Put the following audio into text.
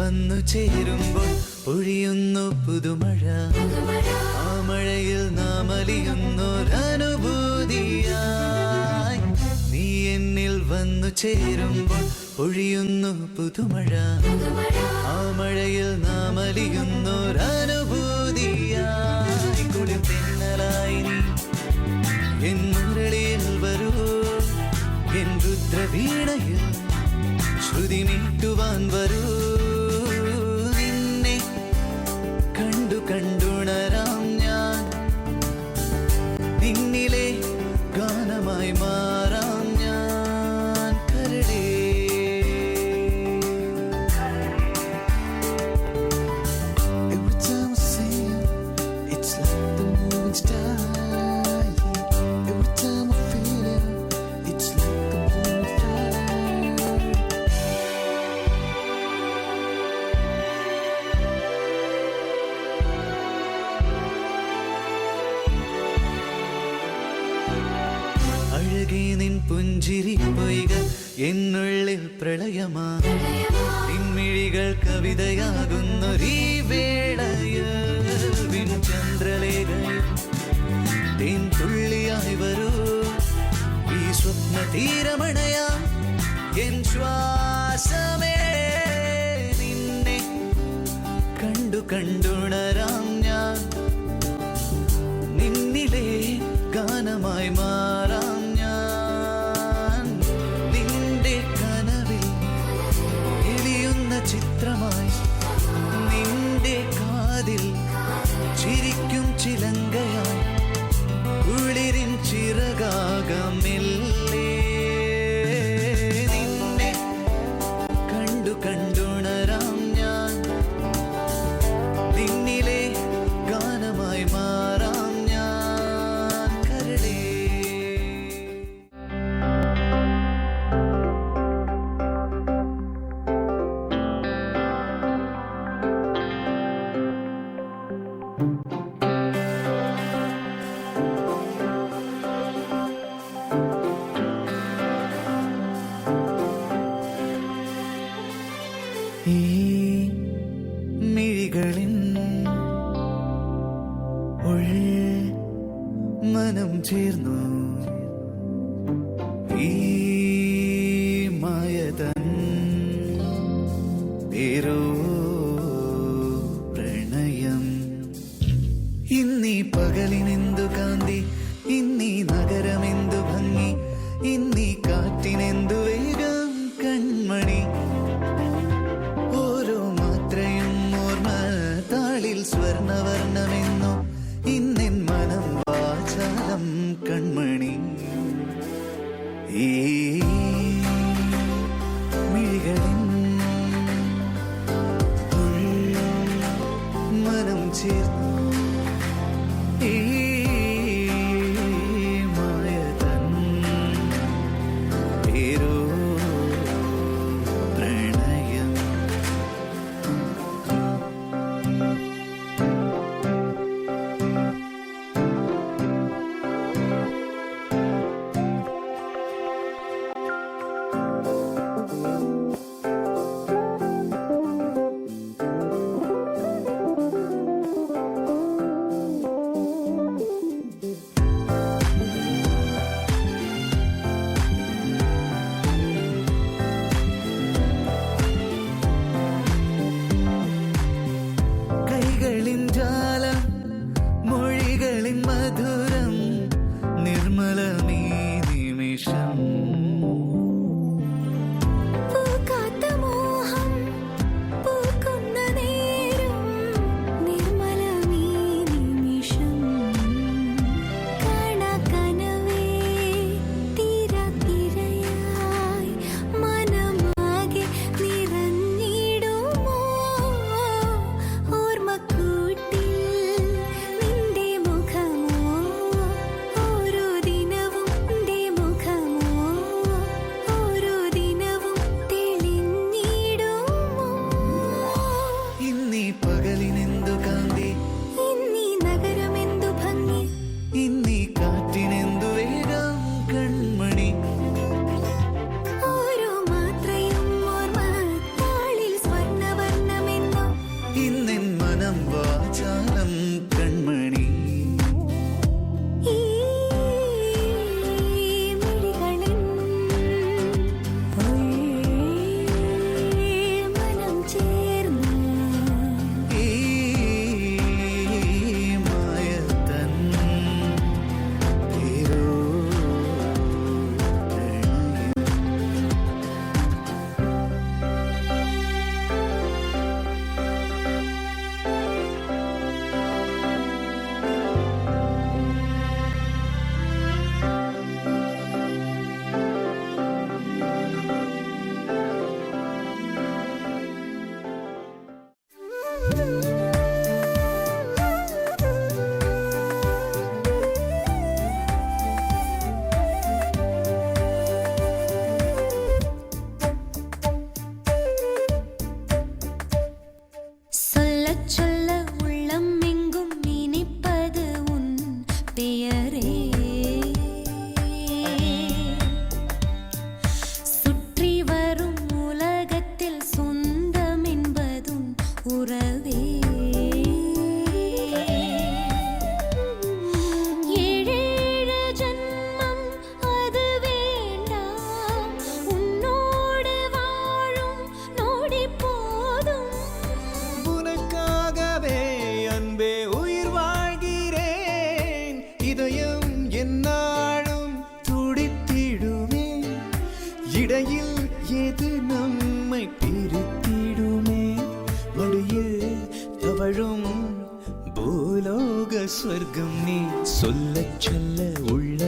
വന്നു ചേരുമ്പോൾ ഒഴിയുന്നു പുതുമഴ. ആ മഴയിൽ നാം അലിയുന്നൊരനുഭൂതിയായി. നീ എന്നിൽ വന്നു ചേരുമ്പോൾ ഒഴിയുന്നു പുതുമഴ. ആ മഴയിൽ നാം അലിയുന്നൊരനുഭൂതിയായി. കുളിർ തെന്നലായി നീ എൻ മുരളിയിൽ വരൂ. എൻ രുദ്രവീണയിൽ ശ്രുതി നീട്ടുവാൻ വരൂ. നിന്നെ കണ്ടു കണ്ടുണരാം ഞാൻ. നിന്നിലെ ഗാനമായി മാറാം ഞാൻ. കരടേ every time I see you it's like the moving star. Every time I feel you it's like the moon fire. അഴകേ നിൻ പുഞ്ചിരി പൊയ്കൾ എന്നുള്ളിൽ പ്രളയമാ. നിൻമിഴികൾ കവിതയാകുന്നൊരീ വേളയിൽ ചന്ദ്രലേഖയിൽ തേൻ തുള്ളിയായി വരൂ. ഈ സ്വപ്ന തീരമണയാ എൻ ശ്വാസമേ. നിന്നെ കണ്ടു കണ്ടുണരാം ഞാൻ. നിന്നിലെ ഗാനമായി മാറാം ഞാൻ. നിന്റെ കനവിൽ എളിയുന്ന ചിത്രമായി. നിന്റെ കാതിൽ ചിരിക്കും ചിലങ്കയായി. കുളിരിൻ ചിറകാകമില്ലേ. നിന്നെ കണ്ടു കണ്ടുണരാം ഞാൻ. നിന്നിലെ ഗാനമായി മാറാം ഞാൻ. കരടേ ഈ മിഴികളിൻ മനം ചേർന്നു. ഈ മായതൻ പേരോ പ്രണയം. ഇന്നീ പകലിനെന്തു കാന്തി. ഇന്നീ നഗരമെന്തു ഭംഗി. ഇന്നീ കാറ്റിനെന്തു വേഗം കൺമണി. ഓരോ മാത്രയും ഓർമ്മ താളിൽ സ്വർണവർണ്ണമെന്നോ. ഇന്നെൻ മനം വാചാലം കൺമണി. ഈ മിഴികളിൻ இடையில் எது நம்மை பிரித்திடுமே மடியில் தவழும் பூலோக ஸ்வர்க்கம் நீ சொல்ல சொல்ல உள்ள